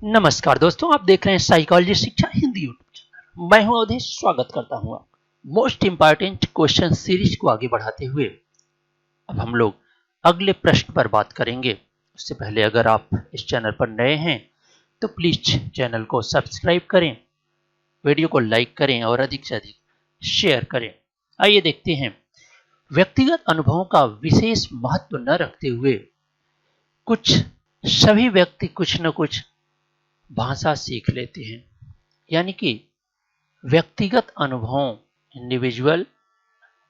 नमस्कार दोस्तों, आप देख रहे हैं साइकोलॉजी शिक्षा हिंदी यूट्यूब चैनल। मैं हूं अवधेश, स्वागत करता हूं आप मोस्ट इंपॉर्टेंट क्वेश्चन सीरीज को आगे बढ़ाते हुए अब हम लोग अगले प्रश्न पर बात करेंगे। उससे पहले अगर आप इस चैनल पर नए हैं तो प्लीज चैनल को सब्सक्राइब करें, वीडियो को लाइक करें और अधिक से अधिक शेयर करें। आइए देखते हैं। व्यक्तिगत अनुभवों का विशेष महत्व न रखते हुए कुछ सभी व्यक्ति कुछ न कुछ भाषा सीख लेते हैं। यानी कि व्यक्तिगत अनुभवों इंडिविजुअल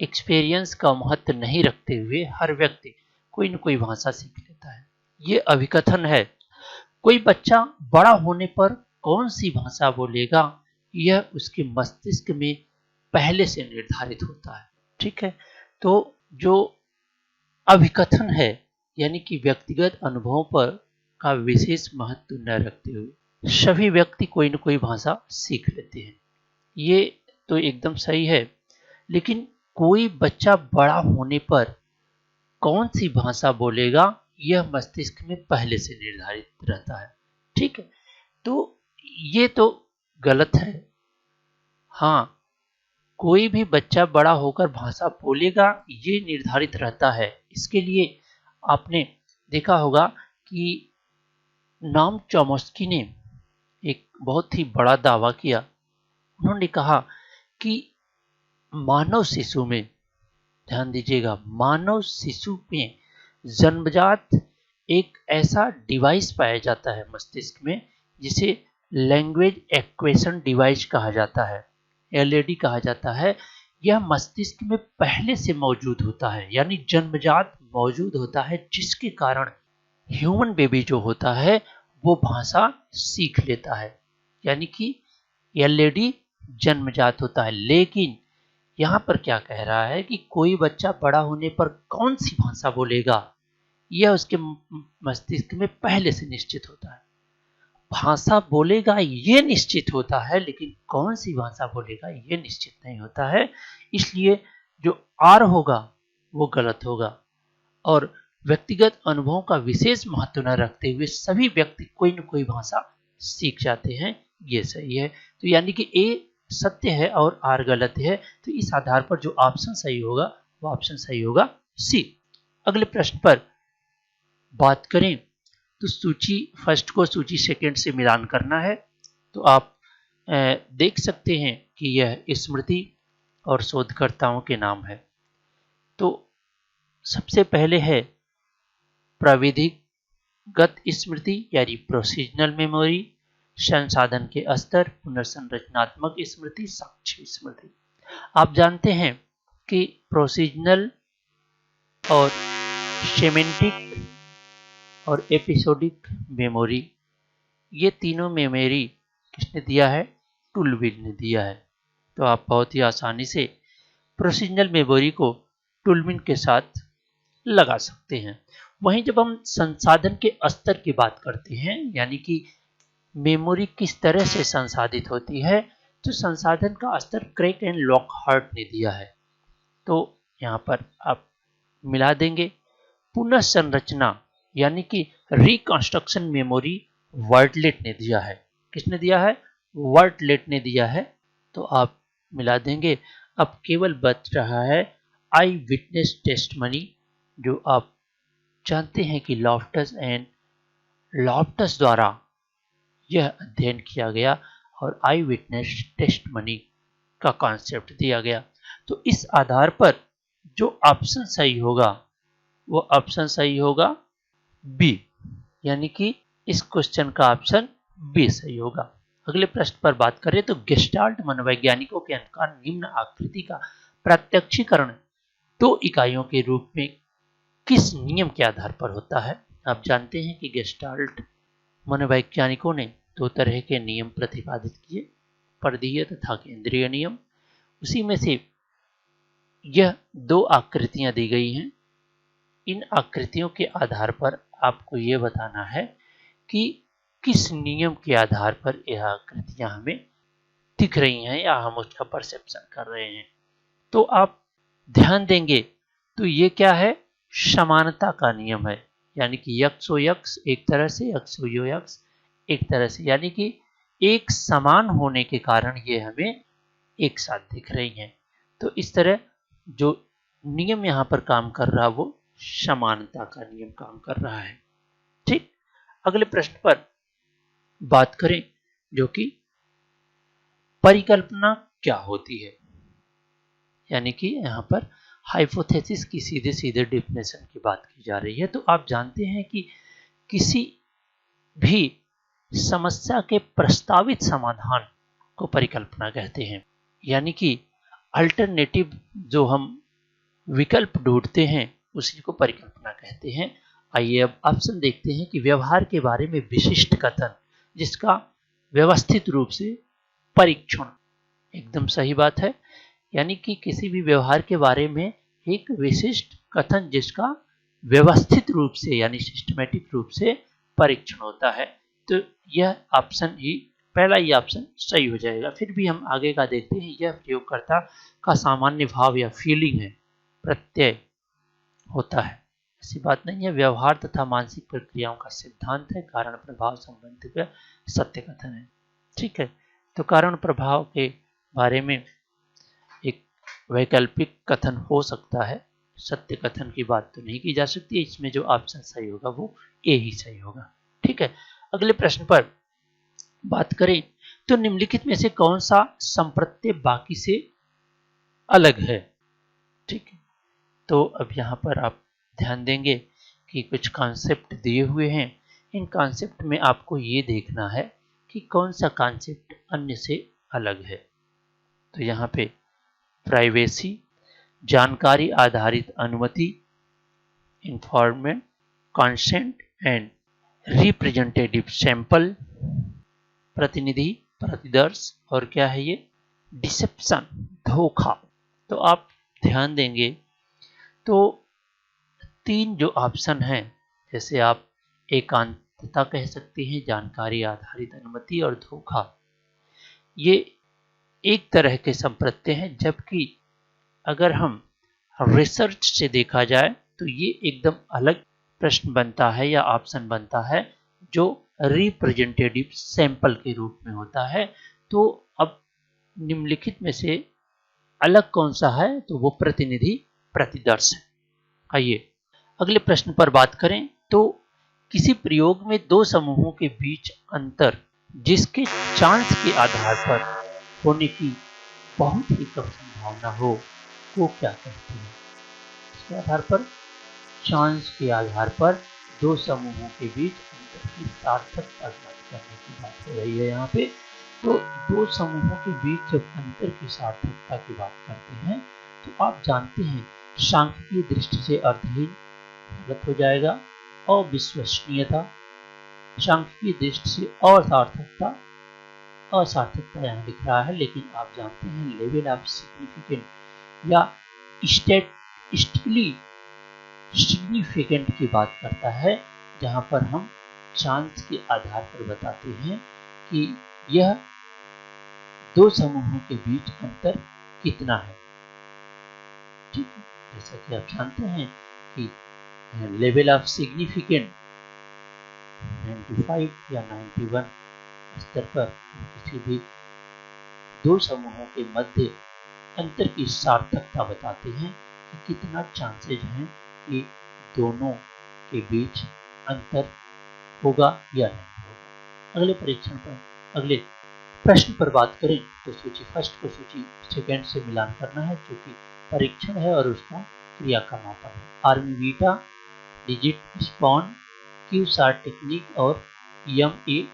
एक्सपीरियंस का महत्व नहीं रखते हुए हर व्यक्ति कोई न कोई भाषा सीख लेता है। ये अभिकथन है। कोई बच्चा बड़ा होने पर कौन सी भाषा बोलेगा, यह उसके मस्तिष्क में पहले से निर्धारित होता है। ठीक है, तो जो अभिकथन है यानी कि व्यक्तिगत अनुभवों पर का विशेष महत्व न रखते हुए सभी व्यक्ति कोई न कोई भाषा सीख लेते हैं, ये तो एकदम सही है। लेकिन कोई बच्चा बड़ा होने पर कौन सी भाषा बोलेगा, यह मस्तिष्क में पहले से निर्धारित रहता है। ठीक है, तो ये तो गलत है। हाँ, कोई भी बच्चा बड़ा होकर भाषा बोलेगा ये निर्धारित रहता है। इसके लिए आपने देखा होगा कि नाम चॉम्स्की ने एक बहुत ही बड़ा दावा किया। उन्होंने कहा कि मानव शिशु में, ध्यान दीजिएगा, मानव शिशु में जन्मजात एक ऐसा डिवाइस पाया जाता है मस्तिष्क में जिसे लैंग्वेज एक्वेशन डिवाइस कहा जाता है, एलएडी कहा जाता है। यह मस्तिष्क में पहले से मौजूद होता है, यानी जन्मजात मौजूद होता है, जिसके कारण ह्यूमन बेबी जो होता है वो भाषा सीख लेता है। यानी कि एलएडी जन्मजात होता है। लेकिन यहां पर क्या कह रहा है कि कोई बच्चा बड़ा होने पर कौन सी भाषा बोलेगा, यह उसके मस्तिष्क में पहले से निश्चित होता है। भाषा बोलेगा ये निश्चित होता है, लेकिन कौन सी भाषा बोलेगा ये निश्चित नहीं होता है। इसलिए जो आर होगा वो गलत होगा। और व्यक्तिगत अनुभवों का विशेष महत्व न रखते हुए सभी व्यक्ति कोई न कोई भाषा सीख जाते हैं, ये सही है। तो यानी कि ए सत्य है और आर गलत है। तो इस आधार पर जो ऑप्शन सही होगा वो ऑप्शन सही होगा सी। अगले प्रश्न पर बात करें तो सूची फर्स्ट को सूची सेकंड से मिलान करना है। तो आप देख सकते हैं कि यह स्मृति और शोधकर्ताओं के नाम है। तो सबसे पहले है प्रविधिगत स्मृति यानी प्रोसीजनल मेमोरी, संसाधन के स्तर, पुनर्संरचनात्मक स्मृति, साक्ष्य स्मृति। आप जानते हैं कि प्रोसीजनल और सेमेंटिक और एपिसोडिक मेमोरी, ये तीनों मेमोरी किसने दिया है? टुलविन ने दिया है। तो आप बहुत ही आसानी से प्रोसीजनल मेमोरी को टुलविन के साथ लगा सकते हैं। वहीं जब हम संसाधन के स्तर की बात करते हैं, यानी कि मेमोरी किस तरह से संसाधित होती है, तो संसाधन का स्तर क्रेक एंड लॉकहार्ट ने दिया है। तो यहाँ पर आप मिला देंगे। पुनः संरचना यानी कि रिकंस्ट्रक्शन मेमोरी वर्टलेट ने दिया है। किसने दिया है? वर्टलेट ने दिया है। तो आप मिला देंगे। अब केवल बच रहा है आई विटनेस टेस्टमनी, जो आप जानते हैं कि लॉफ्टस द्वारा यह अध्ययन किया गया और आई विटनेस टेस्टमनी का कॉन्सेप्ट दिया गया। तो इस आधार पर जो ऑप्शन सही होगा वो ऑप्शन सही होगा बी, यानी कि इस क्वेश्चन का ऑप्शन बी सही होगा। अगले प्रश्न पर बात करें तो गेस्टाल्ट मनोवैज्ञानिकों के अनुसार निम्न आकृति का प्रत्यक्षीकरण दो इकाइयों के रूप में किस नियम के आधार पर होता है? आप जानते हैं कि गेस्टाल्ट मनोवैज्ञानिकों ने दो तरह के नियम प्रतिपादित किए, परिधीय तथा केंद्रीय नियम। उसी में से यह दो आकृतियां दी गई हैं। इन आकृतियों के आधार पर आपको यह बताना है कि किस नियम के आधार पर यह आकृतियां हमें दिख रही हैं या हम उसका परसेप्शन कर रहे हैं। तो आप ध्यान देंगे तो ये क्या है? समानता का नियम है। यानी कि यक्स ओ यक्स एक तरह से, यक्स ओ यक्स एक तरह से, यानी कि एक समान होने के कारण ये हमें एक साथ दिख रही हैं। तो इस तरह जो नियम यहाँ पर काम कर रहा है वो समानता का नियम काम कर रहा है। ठीक, अगले प्रश्न पर बात करें जो कि परिकल्पना क्या होती है, यानी कि यहाँ पर हाइपोथेसिस की सीधे सीधे डेफिनेशन की बात की जा रही है। तो आप जानते हैं कि किसी भी समस्या के प्रस्तावित समाधान को परिकल्पना कहते हैं, यानी कि अल्टरनेटिव जो हम विकल्प ढूंढते हैं उसी को परिकल्पना कहते हैं। आइए अब ऑप्शन देखते हैं कि व्यवहार के बारे में विशिष्ट कथन जिसका व्यवस्थित रूप से परीक्षण, एकदम सही बात है, यानी कि किसी भी व्यवहार के बारे में एक विशिष्ट कथन जिसका व्यवस्थित रूप से यानी सिस्टमैटिक रूप से परीक्षण होता है। तो यह ऑप्शन ही, पहला ही ऑप्शन सही हो जाएगा। फिर भी हम आगे का देखते हैं। यह प्रयोगकर्ता का सामान्य भाव या फीलिंग है, प्रत्यय होता है, ऐसी बात नहीं है। व्यवहार तथा मानसिक प्रक्रियाओं का सिद्धांत है। कारण प्रभाव संबंध का सत्य कथन है। ठीक है, तो कारण प्रभाव के बारे में एक वैकल्पिक कथन हो सकता है, सत्य कथन की बात तो नहीं की जा सकती। इसमें जो ऑप्शन सही होगा वो ए ही सही होगा। ठीक है, अगले प्रश्न पर बात करें तो निम्नलिखित में से कौन सा संप्रत्यय बाकी से अलग है। ठीक है, तो अब यहाँ पर आप ध्यान देंगे कि कुछ कॉन्सेप्ट दिए हुए हैं। इन कॉन्सेप्ट में आपको ये देखना है कि कौन सा कॉन्सेप्ट अन्य से अलग है। तो यहाँ पे प्राइवेसी, जानकारी आधारित अनुमति, इंफॉर्मेंट कंसेंट एंड रिप्रेजेंटेटिव सैंपल, प्रतिनिधि, प्रतिदर्श, और क्या है ये, डिसेप्शन, धोखा। तो आप ध्यान देंगे तो तीन जो ऑप्शन हैं, जैसे आप एकांतता कह सकते हैं, जानकारी आधारित अनुमति और धोखा, ये एक तरह के संप्रत्यय हैं, जबकि अगर हम रिसर्च से देखा जाए तो ये एकदम अलग प्रश्न बनता है या ऑप्शन बनता है जो रिप्रेजेंटेटिव सैंपल के रूप में होता है। तो अब निम्नलिखित में से अलग कौन सा है, तो वो प्रतिनिधि, प्रतिदर्श है। आइए अगले प्रश्न पर बात करें तो किसी प्रयोग में दो समूहों के बीच अंतर जिसके चांस के आधार पर होने की बहुत ही कम संभावना हो को क्या कहते हैं। इसके आधार पर, चांस के आधार पर दो समूहों के बीच अंतर की सार्थकता ज्ञात करने की बात हो रही है यहाँ पे। तो दो समूहों के बीच जब अंतर की सार्थकता की बात करते हैं तो आप जानते हैं सांख्यिकीय दृष्टि से अर्थहीन गलत हो जाएगा। अविश्वसनीयता, सांख्यिकीय दृष्टि से असार्थकता, असार्थकता यहाँ लिख रहा है, लेकिन आप जानते हैं लेवल ऑफ सिग्निफिकेंट या स्टैटिस्टिकली सिग्निफिकेंट की बात करता है, जहां पर हम चांस के आधार पर बताते हैं कि यह दो समूहों के बीच अंतर कितना है। ठीक है, जैसा कि आप जानते हैं कि लेवल ऑफ सिग्निफिकेंट 95 या 91 स्तर पर किसी भी दो समूहों के मध्य अंतर की सार्थकता बताते हैं कि कितना चांसेज हैं कि दोनों के बीच अंतर होगा या नहीं होगा। अगले परीक्षण पर, अगले प्रश्न पर बात करें तो सूची फर्स्ट को सूची सेकेंड से मिलान करना है, क्योंकि परीक्षण है और उसका क्रिया का मापन है। आर्मीवीटा, डिजिट स्पॉन, क्यूसार टेक्निक और MAT।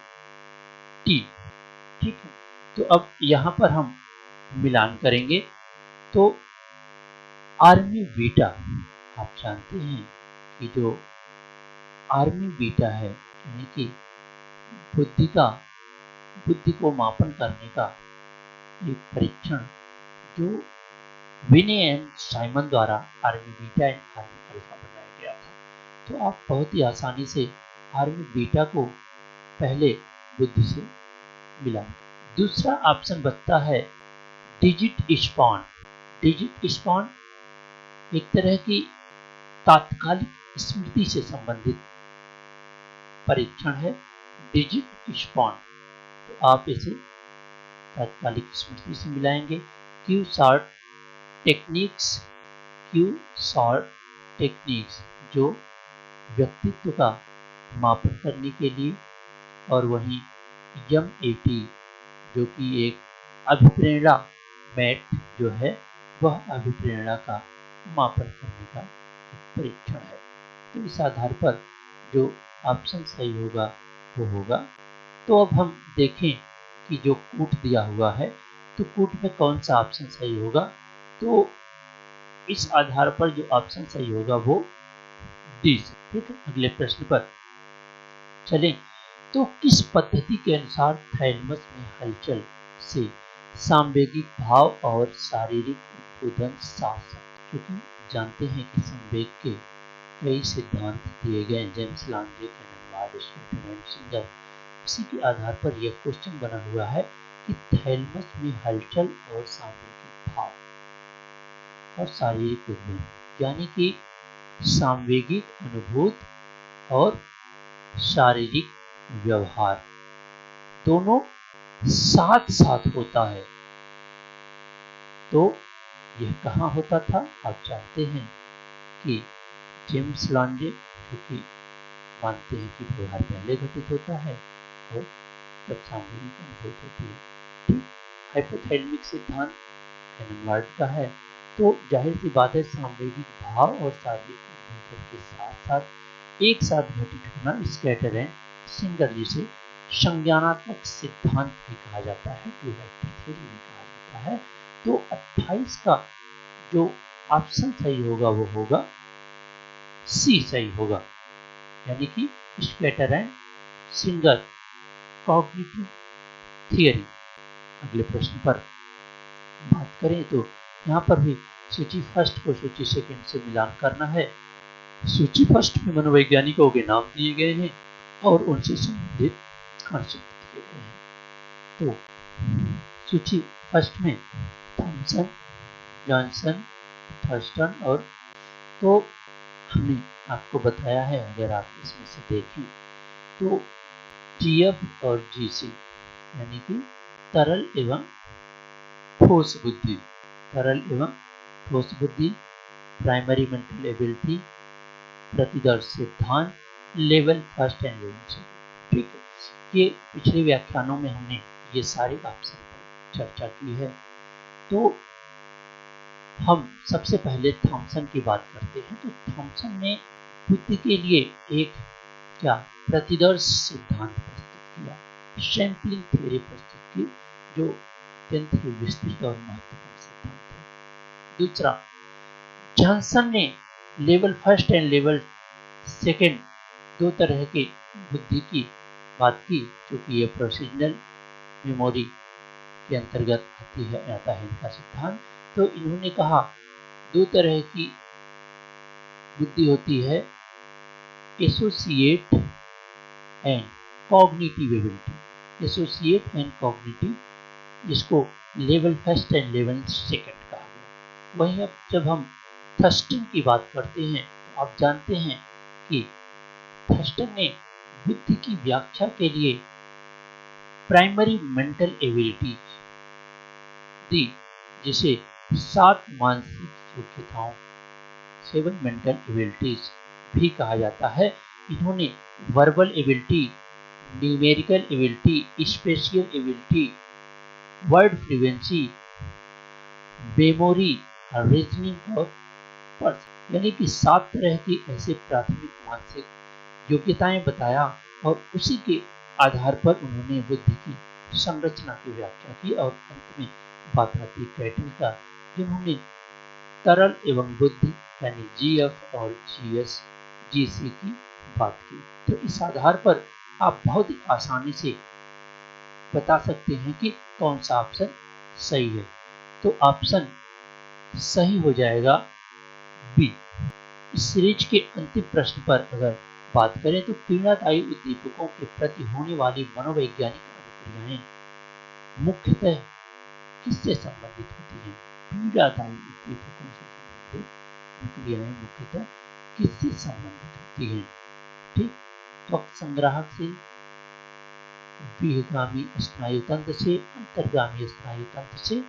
ठीक है, तो अब यहाँ पर हम मिलान करेंगे। तो आर्मीवीटा, आप जानते हैं कि जो आर्मीवीटा है यानी कि बुद्धि को मापन करने का एक परीक्षण जो विने एंड साइमन द्वारा आर्मीवीटा एंड आर्मी अल्फा बनाया गया था। तो आप बहुत ही आसानी से आर्मीवीटा को पहले बुद्धि से मिलाएं। दूसरा ऑप्शन बचता है डिजिट स्पॉन। डिजिट स्पॉन एक तरह की तात्कालिक स्मृति से संबंधित परीक्षण है, डिजिट स्पॉन, तो आप इसे तात्कालिक स्मृति से मिलाएंगे। Q short techniques, Q short techniques जो व्यक्तित्व का मापन करने के लिए, और वहीं MAT जो कि एक अभिप्रेरणा, मैट जो है वह अभिप्रेरणा का मापन करने का एक परीक्षण है। तो इस आधार पर जो ऑप्शन सही होगा वो होगा। तो अब हम देखें कि जो कूट दिया हुआ है तो कूट में कौन सा ऑप्शन सही होगा। तो इस आधार पर जो ऑप्शन सही होगा वो डी। ठीक है, अगले प्रश्न पर चलें। तो किस पद्धति के अनुसार थैलेमस में हलचल से सांवेगिक भाव और शारीरिक उद्बोधन साथ साथ, क्योंकि जानते हैं कि संवेग के कई सिद्धांत दिए गए, जेम्स लांजे, कैननबार्ड, स्केटर एंड सिंगर। इसी के आधार पर यह क्वेश्चन बना हुआ है कि थैलेमस में हलचल और सांवेगिक भाव और शारीरिक उद्बोधन, यानी कि सांवेगिक अनुभूत और शारीरिक व्यवहार दोनों साथ साथ होता है। तो यह कहाँ होता था? आप जानते हैं कि जेम्स लांजे, जो कि मानते हैं कि व्यवहार पहले घटित होता है और तब सांवेगिक अनुभूत होती है। ठीक, हाइपोथैलेमिक सिद्धांत कैननबार्ड का है। तो जाहिर सी बात है सांवेगिक भाव और शारीरिक अनुभूत के साथ साथ एक साथ घटित होना स्कैटर एंड सिंगर, जिसे संज्ञानात्मक सिद्धांत भी कहा जाता है, ड्यूअलिटी थ्योरी भी कहा जाता है। तो 28 का जो ऑप्शन सही होगा वो होगा सी सही होगा, यानी कि scatter and singer cognitive theory. अगले प्रश्न पर बात करें तो यहाँ पर भी सूची फर्स्ट को सूची सेकंड से मिलान करना है। सूची फर्स्ट में मनोवैज्ञानिकों के नाम दिए गए हैं और उनसे संबंधित कॉन्सेप्ट दिए गए हैं। तो सूची फर्स्ट में थॉमसन, जॉनसन, थर्स्टन और, तो हमने आपको बताया है, अगर आप इसमें से देखें तो GF और GC यानी कि तरल एवं ठोस बुद्धि, तरल एवं ठोस बुद्धि, प्राइमरी मेंटल एबिलिटी, प्रतिदर्श सिद्धांत, level first and level second. ठीक है, ये पिछले व्याख्यानों में हमने ये सारे ऑप्शन पर चर्चा की है। तो हम सबसे पहले थॉमसन की बात करते हैं। तो थॉमसन ने बुद्धि के लिए एक क्या प्रतिदर्श सिद्धांत प्रस्तुत किया, सैंपलिंग थ्योरी प्रस्तुत की, जो अत्यंत ही विस्तृत और महत्वपूर्ण सिद्धांत है। दूसरा, जॉनसन ने level first and level second दो तरह की बुद्धि की बात की, क्योंकि ये प्रोसीजरल मेमोरी के अंतर्गत आता है इनका सिद्धांत। तो इन्होंने कहा दो तरह की बुद्धि होती है, associate and cognitive ability, associate and cognitive, जिसको level first and level second कहा गया। वहीं अब जब हम थर्स्टन की बात करते हैं तो आप जानते हैं कि थर्स्टन ने बुद्धि की व्याख्या के लिए प्राइमरी मेंटल एबिलिटी दी, जिसे 7 मानसिक योग्यताओं, 7 मेंटल एबिलिटीज भी कहा जाता है। इन्होंने verbal ability, numerical ability, spatial ability, word fluency, memory, reasoning और पर्स, यानी कि 7 तरह की ऐसे प्राथमिक मानसिक योग्यताएं बताया, और उसी के आधार पर उन्होंने बुद्धि की संरचना की व्याख्या की। और अंत में बात आती है कैटल का, जिन्होंने तरल एवं बुद्धि यानी GF और GC की बात की। तो इस आधार पर आप बहुत ही आसानी से बता सकते हैं कि कौन सा ऑप्शन सही है। तो ऑप्शन सही हो जाएगा बी। इस सीरीज के अंतिम प्रश्न पर अगर बात करें तो पीड़ादायी उद्दीपकों के प्रति होने वाली मनोवैज्ञानिक अनुक्रियाएं मुख्यतः किससे संबंधित होती हैं? पीड़ादायी उद्दीपकों से संबंधित अनुक्रियाएं मुख्यतः किससे संबंधित होती हैं? ठीक, त्वक संग्राहक से, विहगामी स्नायु तंत्र से, अंतर्गामी स्नायु तंत्र से,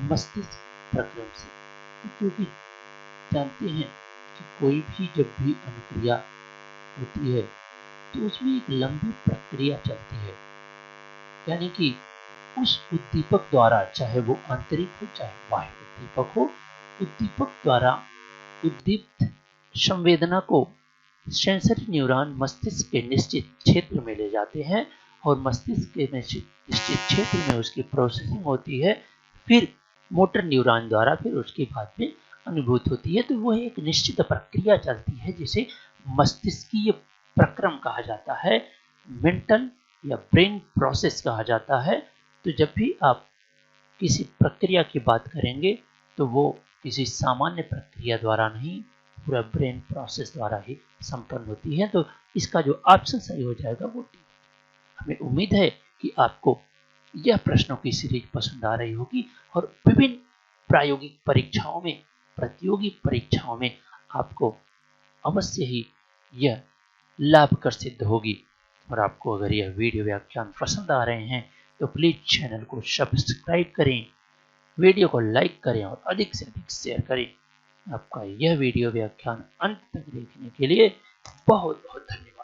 मस्तिष्क प्रक्रम से। क्योंकि जानते हैं कि कोई भी जब भी अनुक्रिया होती है तो उसमें एक लंबी प्रक्रिया चलती है, यानी कि उस उद्दीपक द्वारा, चाहे वो आंतरिक हो चाहे बाह्य उद्दीपक हो, उद्दीपक द्वारा उद्दीप्त संवेदना को सेंसरी न्यूरॉन मस्तिष्क के निश्चित क्षेत्र में ले जाते हैं और मस्तिष्क के निश्चित क्षेत्र में उसकी प्रोसेसिंग होती है, फिर मोटर न्यूरॉन द्वारा फिर उसके बाद में अनुभूत होती है। तो वह एक निश्चित प्रक्रिया चलती है जिसे मस्तिष्कीय प्रक्रम कहा जाता है, मेंटल या ब्रेन प्रोसेस कहा जाता है। तो जब भी आप किसी प्रक्रिया की बात करेंगे तो वो किसी सामान्य प्रक्रिया द्वारा नहीं, पूरा ब्रेन प्रोसेस द्वारा ही संपन्न होती है। तो इसका जो ऑप्शन सही हो जाएगा वो डी। हमें उम्मीद है कि आपको यह प्रश्नों की सीरीज पसंद आ रही होगी और विभिन्न प्रायोगिक परीक्षाओं में, प्रतियोगी परीक्षाओं में आपको अवश्य ही यह लाभकर सिद्ध होगी। और आपको अगर यह वीडियो व्याख्यान पसंद आ रहे हैं तो प्लीज चैनल को सब्सक्राइब करें, वीडियो को लाइक करें और अधिक से अधिक शेयर करें। आपका यह वीडियो व्याख्यान अंत तक देखने के लिए बहुत बहुत धन्यवाद।